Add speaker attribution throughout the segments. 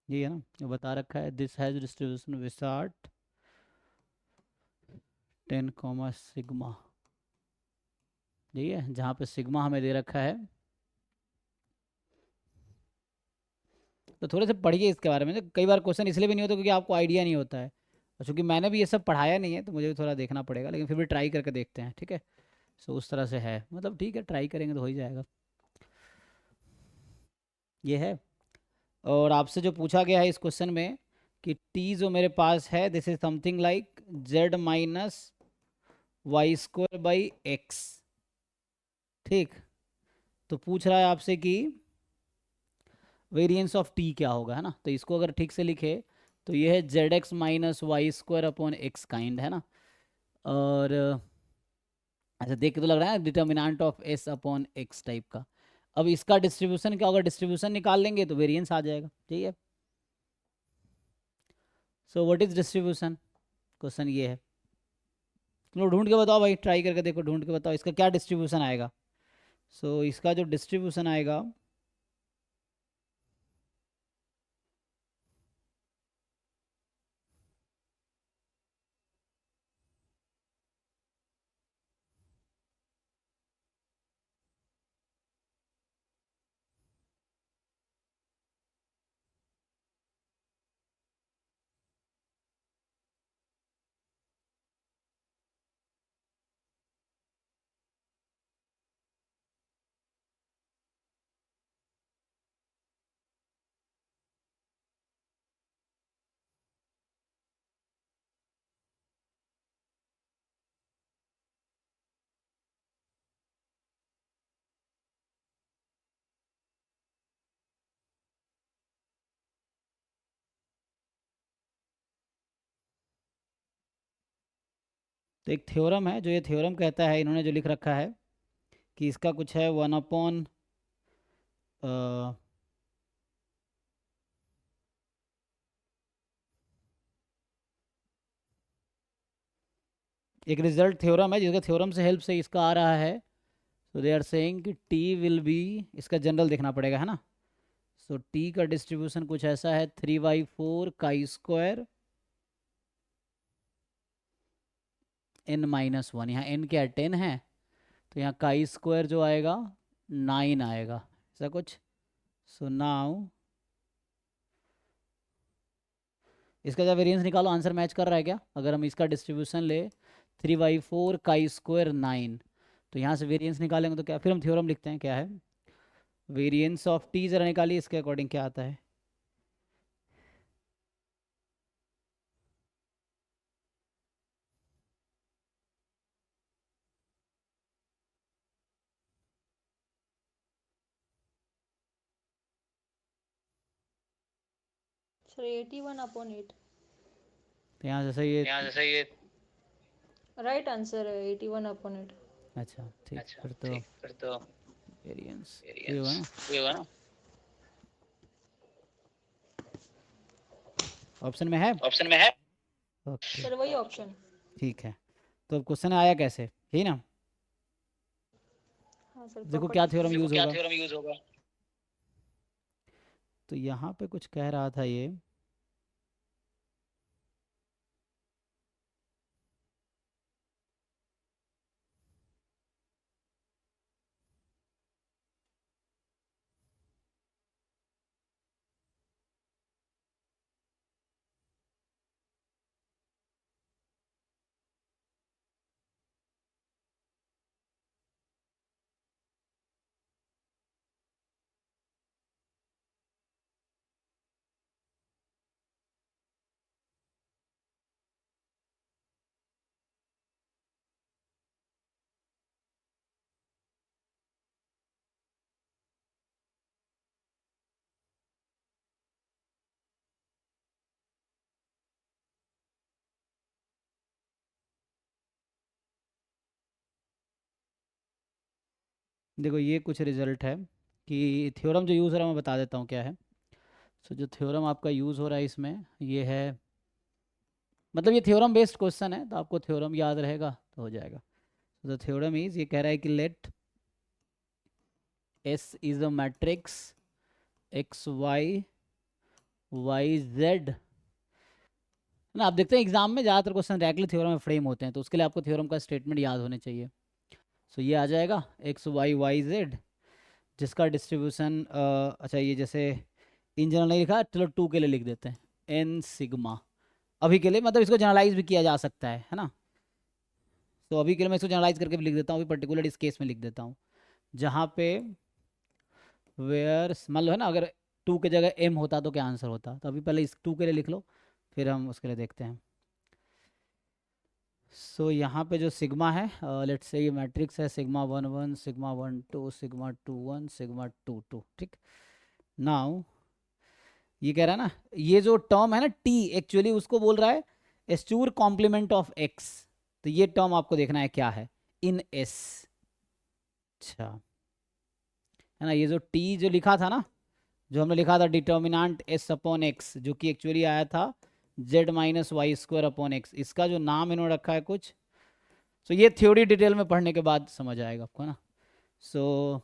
Speaker 1: ये है ना, ये बता रखा है दिस हैज डिस्ट्रीब्यूशन विसार्ट 10 कॉमा सिग्मा, यही है जहाँ पे सिग्मा हमें दे रखा है। तो थोड़े से पढ़िए इसके बारे में, तो कई बार क्वेश्चन इसलिए भी नहीं होता क्योंकि आपको आइडिया नहीं होता है, और चूंकि मैंने भी ये सब पढ़ाया नहीं है तो मुझे भी थोड़ा देखना पड़ेगा, लेकिन फिर भी ट्राई करके देखते हैं, ठीक है। सो उस तरह से है, मतलब ठीक है, ट्राई करेंगे तो हो ही जाएगा। ये है। और आपसे जो पूछा गया है इस क्वेश्चन में कि टी जो मेरे पास है this is something like z minus y square by x, ठीक। तो पूछ रहा है आपसे कि वेरिएंस ऑफ टी क्या होगा, है ना। तो इसको अगर ठीक से लिखे तो ये है z x minus y square upon x kind, है ना। और अच्छा देख के तो लग रहा है determinant of S upon x type का। अब इसका डिस्ट्रीब्यूशन क्या होगा, डिस्ट्रीब्यूशन निकाल लेंगे तो वेरिएंस आ जाएगा, ठीक है। So what is distribution, question ये है। चलो ढूंढ के बताओ भाई, ट्राई करके देखो, ढूंढ के बताओ इसका क्या डिस्ट्रीब्यूशन आएगा। सो इसका जो डिस्ट्रीब्यूशन आएगा, तो एक थ्योरम है, जो ये थ्योरम कहता है, इन्होंने जो लिख रखा है कि इसका कुछ है 1 अपॉन एक रिजल्ट थ्योरम है जिसका थ्योरम से हेल्प से इसका आ रहा है। सो दे आर सेइंग कि टी विल बी, इसका जनरल देखना पड़ेगा, है ना। सो टी का डिस्ट्रीब्यूशन कुछ ऐसा है 3/4 काई स्क्वायर n-1, यहाँ n क्या है 10 है, तो यहाँ काई स्क्वायर जो आएगा 9 आएगा, ऐसा कुछ। सो नाउ इसका जब वेरिएंस निकालो आंसर मैच कर रहा है क्या, अगर हम इसका डिस्ट्रीब्यूशन ले 3/4 काई स्क्वायर 9, तो यहाँ से वेरिएंस निकालेंगे तो क्या, फिर हम थ्योरम लिखते हैं, क्या है वेरिएंस ऑफ टी, जरा निकालिए इसके अकॉर्डिंग क्या आता है।
Speaker 2: सर 81/8।
Speaker 1: तो यहाँ जैसे ये,
Speaker 2: यहाँ जैसे ये राइट आंसर है 81/8।
Speaker 1: अच्छा ठीक,
Speaker 2: अच्छा
Speaker 1: फिर तो
Speaker 2: ठीक, फिर तो
Speaker 1: वेरिएंस ये होगा
Speaker 2: वेरिएंस
Speaker 1: ना,
Speaker 2: ये हुआ ना।
Speaker 1: ऑप्शन में है।
Speaker 2: ऑप्शन में है।
Speaker 1: ओके
Speaker 2: सर वही ऑप्शन।
Speaker 1: ठीक है। तो अब क्वेश्चन आया कैसे, यही ना।
Speaker 2: हाँ सर
Speaker 1: देखो क्या
Speaker 2: प्रॉपर्टी।
Speaker 1: थ्योरम
Speaker 2: देखो
Speaker 1: यूज
Speaker 2: क्या
Speaker 1: होगा।
Speaker 2: थ्योरम यूज होगा।
Speaker 1: तो यहाँ पे कुछ कह रहा था ये, देखो ये कुछ रिजल्ट है कि थ्योरम जो यूज़ हो रहा है मैं बता देता हूँ क्या है। सो जो थ्योरम आपका यूज़ हो रहा है इसमें ये है, मतलब ये थ्योरम बेस्ड क्वेश्चन है तो आपको थ्योरम याद रहेगा तो हो जाएगा। द थ्योरम इज, ये कह रहा है कि let S is a matrix x y y z ना। आप देखते हैं एग्जाम में ज़्यादातर क्वेश्चन डायरेक्टली थ्योरम में फ्रेम होते हैं, तो उसके लिए आपको थ्योरम का स्टेटमेंट याद होने चाहिए। सो ये आ जाएगा एक्स वाई वाई जेड, जिसका डिस्ट्रीब्यूशन अच्छा ये जैसे इन जनरल नहीं लिखा, चलो टू के लिए लिख देते हैं एन सिग्मा अभी के लिए, मतलब इसको जनरलाइज भी किया जा सकता है ना। तो अभी के लिए मैं इसको जनरलाइज करके भी लिख देता हूँ, अभी पर्टिकुलर इस केस में लिख देता हूँ जहाँ पे वेयर मान लो है ना, अगर टू की जगह एम होता तो क्या आंसर होता, तो अभी पहले इस टू के लिए लिख लो, फिर हम उसके लिए देखते हैं। सो यहाँ पे जो सिग्मा है, लेट्स से ये मैट्रिक्स है सिग्मा 1 1 सिग्मा 1 2 सिग्मा 2 1 सिग्मा 2 2, ठीक। नाउ ये कह रहा है ना, ये जो टर्म है ना टी, एक्चुअली उसको बोल रहा है एस्चूर कॉम्प्लीमेंट ऑफ एक्स। तो ये टर्म आपको देखना है क्या है इन एस। अच्छा है ना, ये जो टी जो लिखा था ना, जो हमने लिखा था डिटर्मिनांट एस अपॉन एक्स, जो कि एक्चुअली आया था z minus y square upon x, इसका जो नाम इन्होंने रखा है कुछ, सो ये थ्योरी डिटेल में पढ़ने के बाद समझ आएगा आपको ना। सो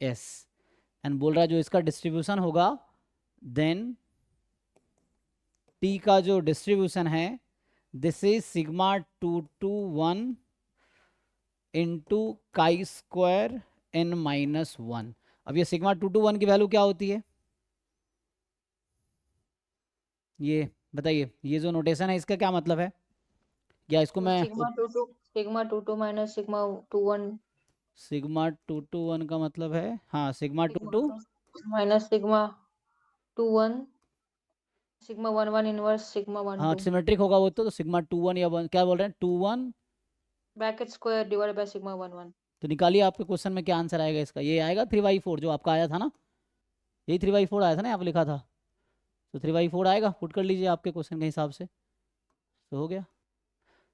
Speaker 1: एस एंड बोल रहा है जो इसका डिस्ट्रीब्यूशन होगा, देन टी का जो डिस्ट्रीब्यूशन है this is sigma 2 to 1 into chi square n minus 1। अब ये सिग्मा 2 to 1 की वैल्यू क्या होती है, ये बताइए, ये जो नोटेशन है इसका क्या मतलब है, या इसको मैं
Speaker 2: sigma 2 2 minus sigma 2 1
Speaker 1: sigma 2 to 1 का मतलब है, हाँ sigma two two
Speaker 2: minus sigma 2 1 sigma 1 1 inverse sigma 1
Speaker 1: हाँ
Speaker 2: 2
Speaker 1: सिमेट्रिक होगा वो तो सिग्मा 2 1 या 1 क्या बोल रहे हैं 2 1।
Speaker 2: Bracket square divided by sigma 1 1।
Speaker 1: तो निकालिए आपके क्वेश्चन में क्या आंसर आएगा इसका, ये आएगा 3/4 जो आपका आया था ना, यही 3/4 आया था ना, आप लिखा था, तो 3/4 आएगा, पुट कर लीजिए आपके क्वेश्चन के हिसाब से। तो हो गया,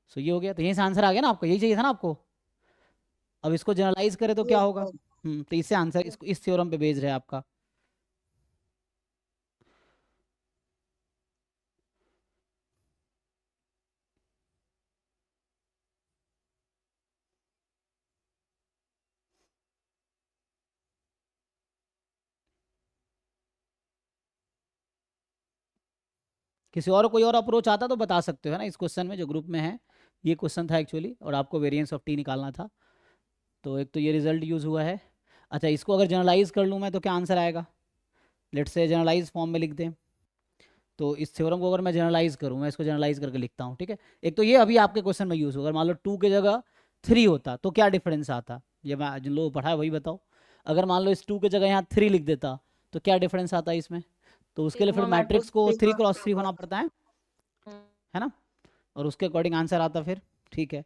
Speaker 1: सो ये हो गया, तो यहीं से आंसर आ गया ना आपको, यही चाहिए था ना आपको। अब इसको जनरलाइज करें तो क्या
Speaker 2: यस
Speaker 1: होगा,
Speaker 2: सर।
Speaker 1: तो इससे आंसर इसको इस थ्योरम पे बेस्ड है आपका। किसी और कोई और अप्रोच आता तो बता सकते हो है ना, इस क्वेश्चन में जो ग्रुप में है ये क्वेश्चन था एक्चुअली, और आपको वेरिएंस ऑफ टी निकालना था, तो एक तो ये रिजल्ट यूज़ हुआ है। अच्छा इसको अगर जनरलाइज कर लूँ मैं तो क्या आंसर आएगा, लेट्स से जनरलाइज फॉर्म में लिख दें, तो इस थ्योरम को अगर मैं जनरलाइज करूँ, मैं इसको जनरलाइज करके लिखता हूँ, ठीक है। एक तो ये अभी आपके क्वेश्चन में यूज़ होगा, मान लो 2 की जगह 3 होता तो क्या डिफरेंस आता, ये मैं जिन लोगों को पढ़ा है वही बताओ। अगर मान लो इस 2 की जगह यहाँ 3 लिख देता तो क्या डिफरेंस आता इसमें, तो उसके लिए फिर
Speaker 2: सिग्मा
Speaker 1: मैट्रिक्स
Speaker 2: मैट्रिक्स
Speaker 1: को 3 क्रॉस 3
Speaker 2: सिग्मा
Speaker 1: होना पड़ता है ना, और उसके अकॉर्डिंग आंसर आता फिर, ठीक है।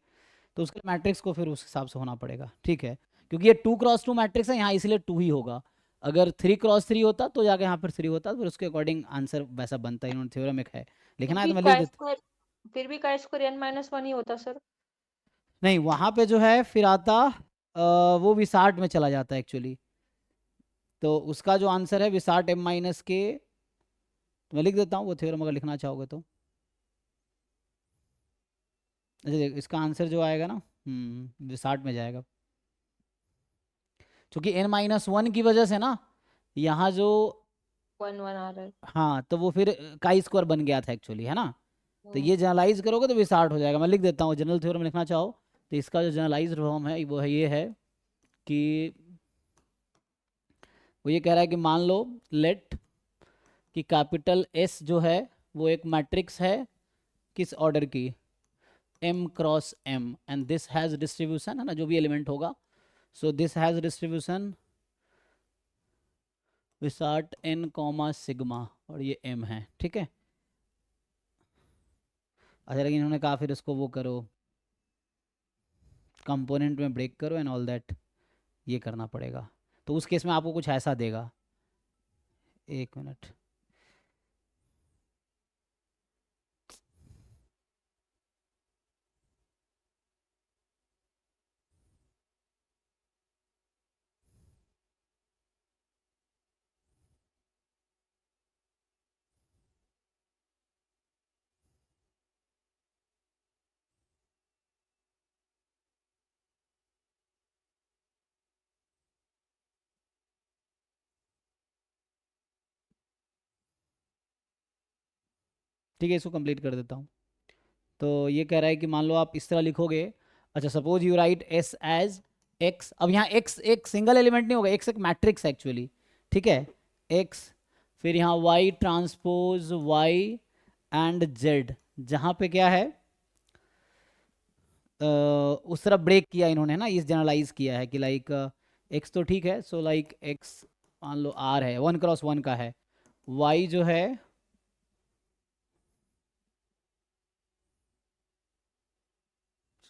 Speaker 1: तो उसके मैट्रिक्स को फिर उस हिसाब से होना पड़ेगा, ठीक है, क्योंकि ये 2 क्रॉस 2 मैट्रिक्स है यहाँ, इसलिए 2 ही होगा। अगर 3 क्रॉस 3 होता तो जाके यहाँ पर 3 होता, तो फिर उसके अकॉर्डिंग आंसर वैसा बनता है, इन्होंने थ्योरम एक है,
Speaker 2: फिर
Speaker 1: लिखना है
Speaker 2: भी
Speaker 1: तो मैं लिख
Speaker 2: काय
Speaker 1: देता।
Speaker 2: स्क्वायर फिर भी काय स्क्वायर n-1 ही होता सर।
Speaker 1: नहीं वहाँ पे जो है फिर आता वो विसार्ट में चला जाता है एक्चुअली, तो उसका जो आंसर है विसार्ट m माइनस के, तो मैं लिख देता हूँ वो थ्योरम अगर लिखना चाहोगे तो। अच्छा इसका आंसर जो आएगा ना विसार्ट में जाएगा, क्योंकि n-1 की वजह से ना यहाँ जो
Speaker 2: 1 1 आ रहा है।
Speaker 1: हाँ, तो वो फिर काई स्क्वायर बन गया था एक्चुअली है ना, तो
Speaker 2: हम्म,
Speaker 1: ये जनरलाइज करोगे तो विसार्ट हो जाएगा, मैं लिख देता हूँ जनरल थ्योरम लिखना चाहो तो इसका जो जनरलाइज फॉर्म है वो है, ये है कि वो ये कह रहा है कि मान लो लेट कि कैपिटल एस जो है वो एक मैट्रिक्स है किस ऑर्डर की, m cross m, and this has distribution है ना, जो भी एलिमेंट होगा, सो दिस हैज डिस्ट्रीब्यूशन विसार्ट n कॉमा सिग्मा, और ये m है, ठीक है। अच्छा लेकिन इन्होंने कहा फिर इसको वो करो कंपोनेंट में ब्रेक करो एंड ऑल दैट, ये करना पड़ेगा, तो उस केस में आपको कुछ ऐसा देगा, एक मिनट, ठीक है, इसको कंप्लीट कर देता हूँ। तो ये कह रहा है कि मान लो आप इस तरह लिखोगे, अच्छा suppose you write S as x. अब यहाँ एक्स एक सिंगल एलिमेंट नहीं होगा, एक्स एक मैट्रिक्स एक्चुअली, ठीक है। एक्स, फिर यहाँ y transpose y and z, जहाँ पे क्या है उस तरह ब्रेक किया इन्होंने ना, इस जनरलाइज किया है कि लाइक एक्स तो ठीक है, सो लाइक एक्स मान लो आर है, 1x1 का है, वाई जो है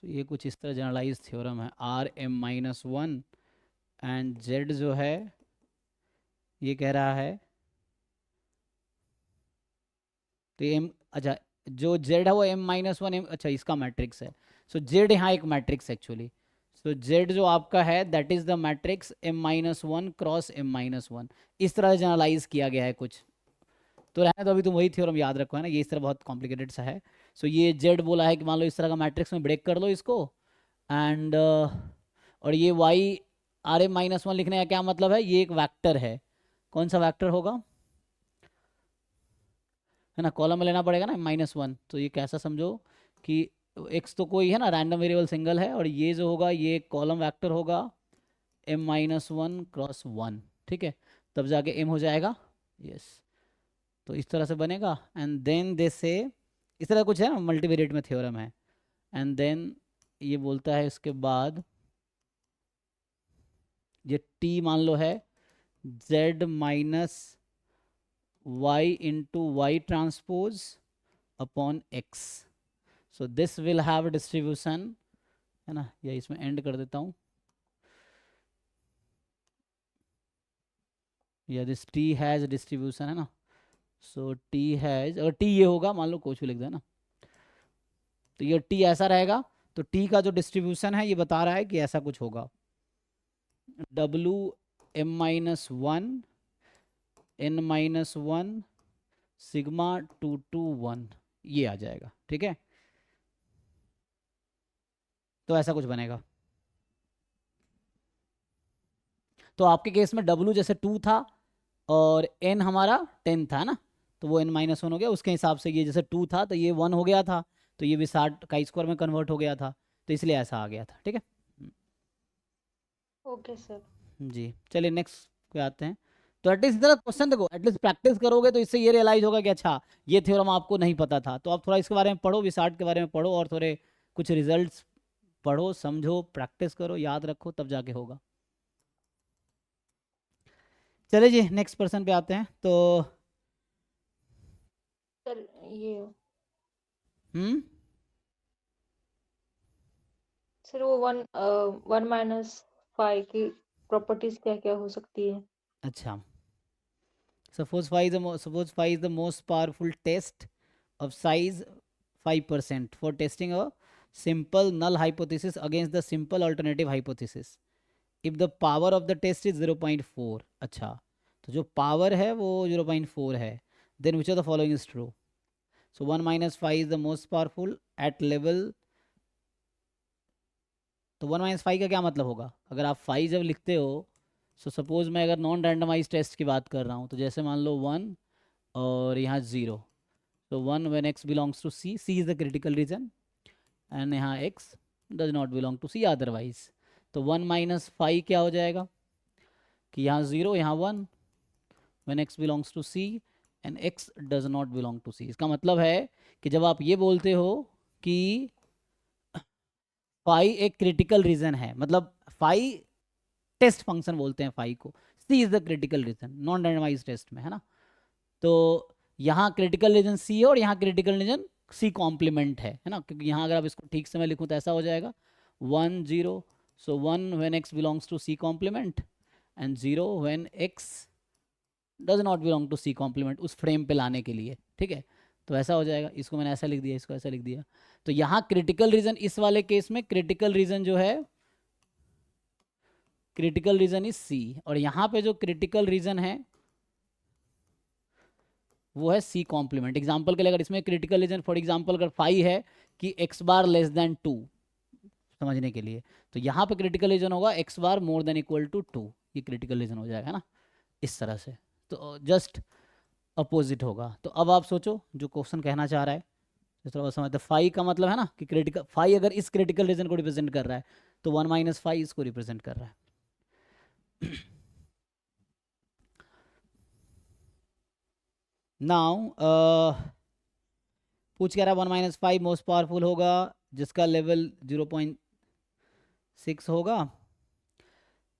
Speaker 1: ये कुछ इस तरह जनरलाइज थ्योरम है, R M minus one, and z जो है ये कह रहा है, तो एम, अच्छा जो जेड है वो एम माइनस वन एम, अच्छा इसका मैट्रिक्स है। सो जेड यहाँ एक मैट्रिक्स एक्चुअली, सो जेड जो आपका है that is the matrix M minus one cross M minus one, इस तरह से जनरलाइज किया गया है कुछ। तो रहने तो अभी तुम वही थ्योरम याद रखो है ना, ये इस तरह बहुत कॉम्प्लिकेटेड सा है। सो ये जेड बोला है कि मान लो इस तरह का मैट्रिक्स में ब्रेक कर लो इसको, एंड और ये y R M minus one लिखने का क्या मतलब है, ये एक वेक्टर है, कौन सा वेक्टर होगा, है ना, कॉलम में लेना पड़ेगा ना माइनस वन, तो ये कैसा समझो कि एक्स तो कोई है ना, रैंडम वेरिएबल सिंगल है, और ये जो होगा ये कॉलम वेक्टर होगा M minus one cross one, ठीक है, तब जाके एम हो जाएगा, यस। तो इस तरह से बनेगा, एंड देन दे से इस तरह कुछ है ना, मल्टीवेरिएट में थ्योरम है, एंड देन ये बोलता है इसके बाद ये टी मान लो है z minus y into y transpose upon x, so this will have distribution, है ना, या इसमें एंड कर देता हूँ, या दिस टी हैज डिस्ट्रीब्यूशन है ना, सो टी हैज, अगर टी ये होगा मान लो कुछ भी लिख देना, तो ये टी ऐसा रहेगा, तो टी का जो डिस्ट्रीब्यूशन है ये बता रहा है कि ऐसा कुछ होगा, W M minus one n minus one sigma two two one, ये आ जाएगा, ठीक है। तो ऐसा कुछ बनेगा। तो आपके केस में W जैसे 2 था और N हमारा 10 था ना, तो वो N माइनस वन हो गया, उसके हिसाब से ये जैसे 2 था तो ये 1 हो गया था, तो ये भी 60 का स्क्वायर में कन्वर्ट हो गया था, तो इसलिए ऐसा आ गया था, ठीक है।
Speaker 2: Okay sir.
Speaker 1: जी चलिए नेक्स्ट पे आते हैं। तो एटलीस्ट इस तरह क्वेश्चन देखो, एटलीस्ट प्रैक्टिस करोगे तो इससे ये रियलाइज होगा कि अच्छा ये थ्योरम आपको नहीं पता था, तो आप थोड़ा इसके बारे में पढ़ो, विसार्ट के बारे में पढ़ो, और थोड़े कुछ रिजल्ट्स पढ़ो, समझो, प्रैक्टिस करो, याद रखो, तब जाके होगा। चलिए जी नेक्स्ट पर्सन पे आते हैं। तो
Speaker 2: सर ये
Speaker 1: हम्म
Speaker 2: सर वो 1 - 5 की प्रॉपर्टीज क्या क्या हो सकती है?
Speaker 1: अच्छा, suppose phi is the most powerful test of size 5% for testing a simple null hypothesis against the simple alternative hypothesis if the power of the test is 0.4। अच्छा, तो जो पावर है वो 0.4 है, then which of the following is true? So 1 minus phi is the most powerful at level, तो 1 minus five का क्या मतलब होगा, अगर आप फाइव जब लिखते हो, सो सपोज मैं अगर नॉन रैंडमाइज टेस्ट की बात कर रहा हूँ, तो जैसे मान लो 1 और यहाँ 0, तो 1 when x belongs to c, c is the critical region, and यहाँ x does not belong to c otherwise, तो 1 माइनस फाइव क्या हो जाएगा कि यहाँ 0 यहाँ 1 when x belongs to c and x does not belong to c। इसका मतलब है कि जब आप ये बोलते हो कि फाई एक क्रिटिकल रीजन है, मतलब फाई टेस्ट फंक्शन बोलते हैं फाई को, C is the critical region non randomise test में, है ना। तो यहाँ क्रिटिकल रीजन सी है और यहाँ क्रिटिकल रीजन सी कॉम्प्लीमेंट है ना, क्योंकि यहाँ अगर आप इसको ठीक से मैं लिखूँ तो ऐसा हो जाएगा 1 0, so 1 when x belongs to C complement and 0 when x does not belong to C complement, उस फ्रेम पे लाने के लिए, ठीक है। तो ऐसा हो जाएगा, इसको मैंने ऐसा लिख दिया, इसको ऐसा लिख दिया, तो यहाँ क्रिटिकल रीजन, इस वाले केस में क्रिटिकल रीजन जो है, क्रिटिकल रीजन इज सी, और यहाँ पे जो क्रिटिकल रीजन है वो है सी कॉम्प्लीमेंट। एग्जाम्पल के लिए अगर इसमें क्रिटिकल रीजन फॉर एग्जाम्पल अगर फाइव है कि एक्स बार लेस देन 2, समझने के लिए, तो यहाँ पे क्रिटिकल रीजन होगा x bar more than equal to 2, ये क्रिटिकल रीजन हो जाएगा ना, इस तरह से। तो जस्ट अपोजिट होगा। तो अब आप सोचो जो क्वेश्चन कहना चाह रहा है, जिस तरह समझते फाई का मतलब है ना कि क्रिटिकल फाई अगर इस क्रिटिकल रीजन को रिप्रेजेंट कर रहा है तो 1 माइनस फाई इसको रिप्रेजेंट कर रहा है। नाउ पूछ कह रहा है 1 माइनस फाइव मोस्ट पावरफुल होगा जिसका लेवल 0.6 होगा।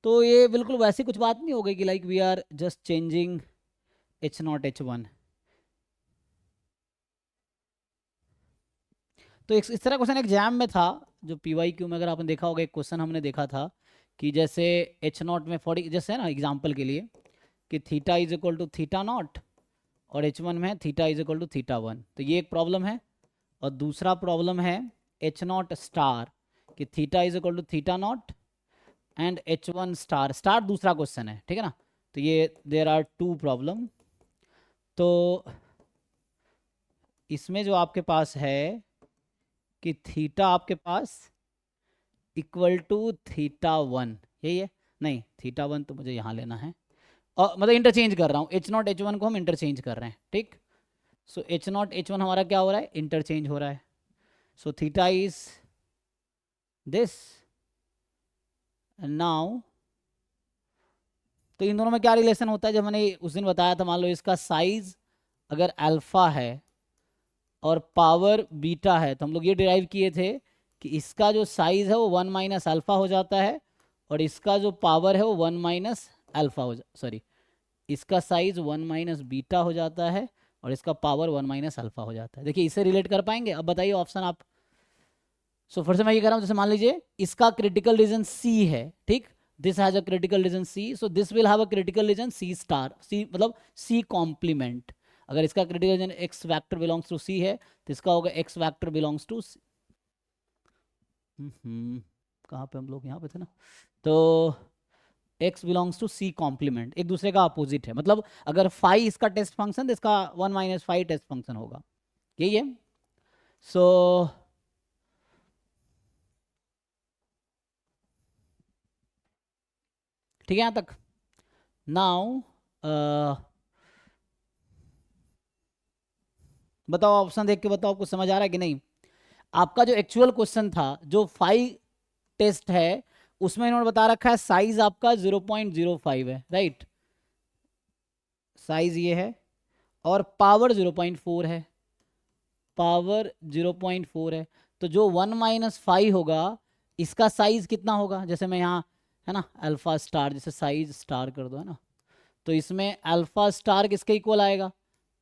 Speaker 1: तो ये बिल्कुल वैसी कुछ बात नहीं हो गई कि like we are just changing H0 H1। तो इस तरह क्वेश्चन एग्जाम में था, जो PYQ में अगर आपने देखा होगा एक क्वेश्चन हमने देखा था कि जैसे H0 में 40 जैसे है ना एग्जाम्पल के लिए कि theta is equal to theta not और H1 में theta is equal to theta 1। तो ये एक प्रॉब्लम है। और दूसरा प्रॉब्लम है H0 स्टार कि theta is equal to theta not and H1 star star दूसरा क्वेश्चन है, ठीक है ना। तो ये देर आर टू प्रॉब्लम। तो इसमें जो आपके पास है कि थीटा आपके पास इक्वल टू थीटा 1, यही है। नहीं थीटा 1 तो मुझे यहाँ लेना है, और मतलब इंटरचेंज कर रहा हूँ H0 H1 को हम इंटरचेंज कर रहे हैं, ठीक। सो H0 H1 हमारा क्या हो रहा है, इंटरचेंज हो रहा है। So theta is this now. तो इन दोनों में क्या रिलेशन होता है, जब मैंने उस दिन बताया था, मान लो इसका साइज अगर अल्फा है और पावर बीटा है, तो हम लोग ये डिराइव किए थे कि इसका जो साइज है वो 1 माइनस अल्फा हो जाता है और इसका जो पावर है वो 1 माइनस अल्फा हो सॉरी इसका साइज 1 माइनस बीटा हो जाता है और इसका पावर 1 माइनस अल्फा हो जाता है। देखिए इसे रिलेट कर पाएंगे। अब बताइए ऑप्शन आप। सो फिर से मैं ये कह रहा हूँ, जैसे मान लीजिए इसका क्रिटिकल रीजन सी है, ठीक। This has a critical region C, so this will have a critical region C star, C मतलब सी कॉम्प्लीमेंट। अगर इसका critical region x vector belongs to C है तो इसका होगा x vector belongs to C. कहाँ पे हम लोग, यहाँ पे थे ना। तो x belongs to C complement एक दूसरे का अपोजिट है, मतलब अगर फाई इसका टेस्ट फंक्शन तो इसका 1 माइनस फाई टेस्ट फंक्शन होगा, यही है। सो ठीक है यहाँ तक। नाउ बताओ, ऑप्शन देख के बताओ कुछ समझ आ रहा है कि नहीं। आपका जो एक्चुअल क्वेश्चन था जो फाई टेस्ट है उसमें इन्होंने बता रखा है साइज आपका 0.05 है, राइट। साइज ये है और पावर 0.4 है, पावर 0.4 है। तो जो 1 माइनस फाइव होगा इसका साइज कितना होगा, जैसे मैं यहाँ है ना अल्फा स्टार, जैसे साइज स्टार कर दो है ना, तो इसमें अल्फा स्टार किसके इक्वल आएगा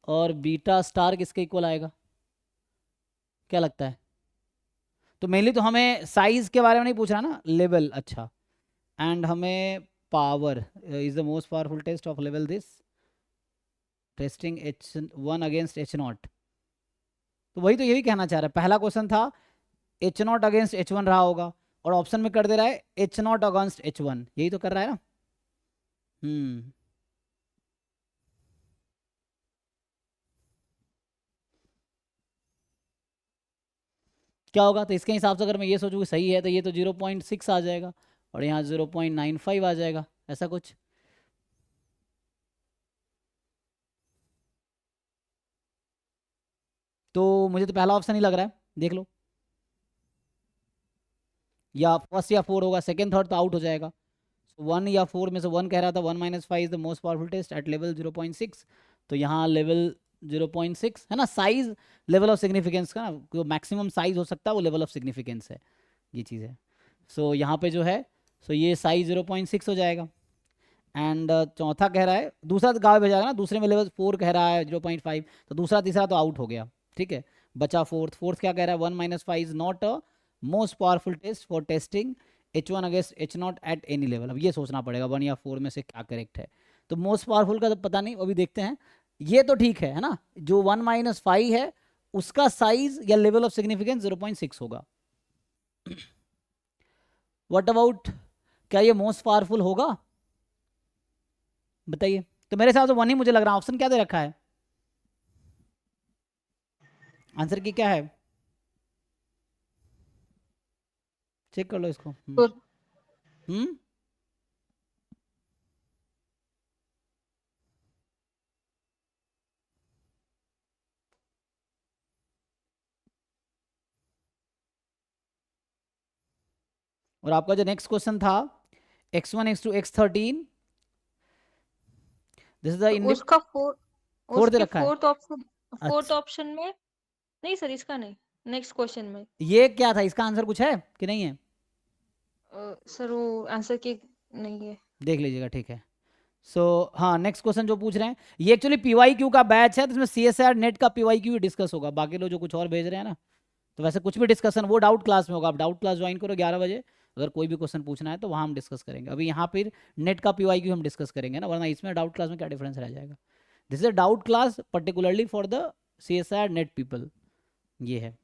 Speaker 1: और बीटा स्टार किसके इक्वल आएगा, क्या लगता है। तो मेनली तो हमें साइज के बारे में नहीं पूछ रहा ना, लेवल। अच्छा, एंड हमें power is the most powerful test of level this testing H1 against H0। तो वही तो यही कहना चाह रहा है, पहला क्वेश्चन था H0 अगेंस्ट H1 रहा होगा और ऑप्शन में कर दे रहा है H0 अगेंस्ट H1, यही तो कर रहा है ना। क्या होगा, तो इसके हिसाब से अगर मैं ये सोचूं कि सही है तो ये तो 0.6 आ जाएगा और यहाँ 0.95 आ जाएगा, ऐसा कुछ। तो मुझे तो पहला ऑप्शन ही लग रहा है, देख लो, या फर्स्ट या फोर होगा, सेकंड थर्ड तो आउट हो जाएगा। 1 या 4 में से 1 कह रहा था 1 minus five is the most powerful test at level 0.6। तो यहाँ लेवल 0.6 है ना, साइज लेवल ऑफ सिग्निफिकेंस का ना, जो मैक्सिमम साइज हो सकता है वो लेवल ऑफ सिग्निफिकेंस है, ये चीज़ है। सो यहाँ पे जो है सो ये साइज 0.6 हो जाएगा। एंड चौथा कह रहा है, दूसरा तो गाँव भेजा ना, दूसरे में लेवल 4 कह रहा है 0.5, तो दूसरा तीसरा तो आउट हो गया, ठीक है। बचा फोर्थ, फोर्थ क्या कह रहा है 1 minus five is not a most powerful test for testing H1 against H0 at any level. अब ये सोचना पड़ेगा 1 या 4 में से क्या करेक्ट है। तो मोस्ट पावरफुल का तो पता नहीं, अभी देखते हैं। ये तो ठीक है ना, जो 1 माइनस फाइव है उसका साइज या लेवल ऑफ सिग्निफिकेंस 0.6 होगा। व्हाट अबाउट, क्या ये मोस्ट पावरफुल होगा, बताइए। तो मेरे हिसाब से 1 ही मुझे लग रहा है। ऑप्शन क्या दे रखा है, आंसर की क्या है, चेक कर लो इसको। हम्म और आपका जो नेक्स्ट क्वेश्चन था x1 x2 x13, this is the
Speaker 2: उसका
Speaker 1: फोर्थ
Speaker 2: उसके
Speaker 1: रखा है।
Speaker 2: फोर्थ
Speaker 1: अच्छा,
Speaker 2: ऑप्शन में नहीं सर, इसका नहीं, नेक्स्ट क्वेश्चन में।
Speaker 1: ये क्या था, इसका आंसर कुछ है कि नहीं है?
Speaker 2: सर वो आंसर की नहीं है।
Speaker 1: देख लीजिएगा, ठीक है। सो हाँ, नेक्स्ट क्वेश्चन जो पूछ रहे हैं, ये एक्चुअली पीवाईक्यू का बैच है, तो इसमें सीएसआर नेट का पीवाईक्यू ही डिस्कस होगा, बाकी लोग जो कुछ और भेज रहे हैं ना, तो वैसे कुछ भी डिस्कशन वो डाउट क्लास में होगा। आप डाउट क्लास ज्वाइन करो 11 बजे, अगर कोई भी क्वेश्चन पूछना है तो वहाँ हम डिस्कस करेंगे। अभी यहाँ पर नेट का पीवाईक्यू हम डिस्कस करेंगे ना, वरना इसमें डाउट क्लास में क्या डिफरेंस रह जाएगा। This is a doubt class particularly for the CSR net people, ये है।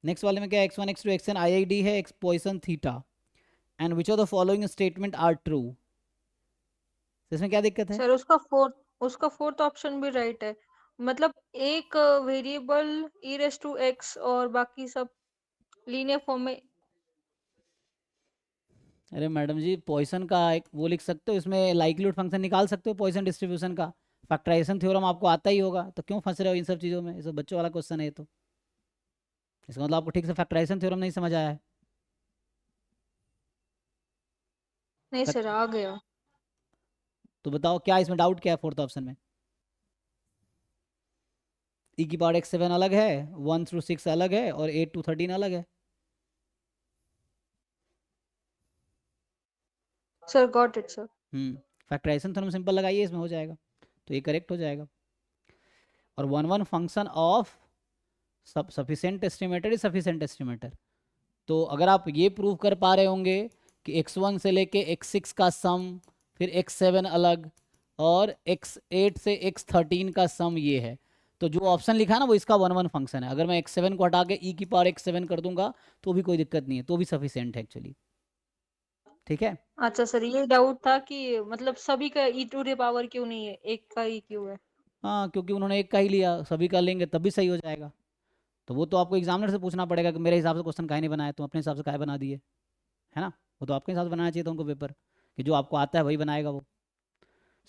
Speaker 1: नेक्स्ट वाले में क्या, x1 x2 xn IID है, x Poisson theta, and which of the following statement are true. इसमें क्या दिक्कत है?
Speaker 2: सर उसका फोर्थ ऑप्शन भी राइट है, मतलब एक variable e raise to x और बाकी सब लीनियर फॉर्म में।
Speaker 1: अरे मैडम जी, पॉइसन का एक वो लिख सकते हो, इसमें लाइक्लीहुड फंक्शन निकाल सकते हो पॉइसन डिस्ट्रीब्यूशन का, फैक्टराइजेशन थ्योरम आपको आता ही होगा, तो क्यों फंस रहे हो इन सब चीज़ों में? ये सब बच्चों वाला क्वेश्चन है ये तो। इसका मतलब आपको ठीक से फैक्टराइजेशन थ्योरम नहीं समझ आया है।
Speaker 2: नहीं
Speaker 1: फैक्ट-
Speaker 2: सर, आ गया।
Speaker 1: तो बताओ क्या इसमें डाउट क्या है फोर्थ ऑप्शन में? ई की पावर x7 अलग है, 1 through 6 अलग है, और 8 to 13 अलग है।
Speaker 2: Sir got it sir.
Speaker 1: Factorisation theorem simple लगाइए, इसमें हो जाएगा, तो ये करेक्ट हो जाएगा। और one one function of sufficient estimator is sufficient estimator. तो अगर आप ये प्रूव कर पा रहे होंगे कि x1 से लेके x6 का सम, फिर x7 अलग, और x8 से x13 का सम ये है, तो जो ऑप्शन लिखा है ना वो इसका वन वन फंक्शन है। अगर मैं x7 को हटा के e की पावर x7 कर दूंगा तो भी कोई दिक्कत नहीं है, तो भी सफिशिएंट है एक्चुअली। ठीक है।
Speaker 2: अच्छा सर, ये डाउट था कि मतलब सभी का ई टू द पावर क्यों नहीं है, एक का ही क्यों है।
Speaker 1: हाँ, क्योंकि उन्होंने एक का ही लिया, सभी का लेंगे तब भी सही हो जाएगा। तो वो तो आपको एग्जामिनर से पूछना पड़ेगा कि मेरे हिसाब से क्वेश्चन काहे नहीं बनाया, तुम अपने हिसाब से काहे बना दिए, है ना? वो तो आपके हिसाब से बनाना चाहिए था उनको पेपर, कि जो आपको आता है वही बनाएगा वो।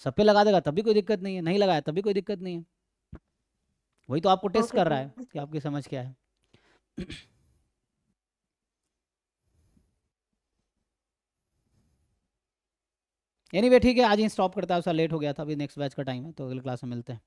Speaker 1: सब पे लगा देगा तब भी कोई दिक्कत नहीं है, नहीं लगाया तब भी कोई दिक्कत नहीं है। वही तो आपको टेस्ट
Speaker 2: ओके
Speaker 1: कर रहा है
Speaker 2: सर।
Speaker 1: कि आपकी समझ क्या है। एनीवे ठीक है, आज ही स्टॉप करता है, उसका लेट हो गया था, अभी नेक्स्ट बैच का टाइम है, तो अगले क्लास में मिलते हैं।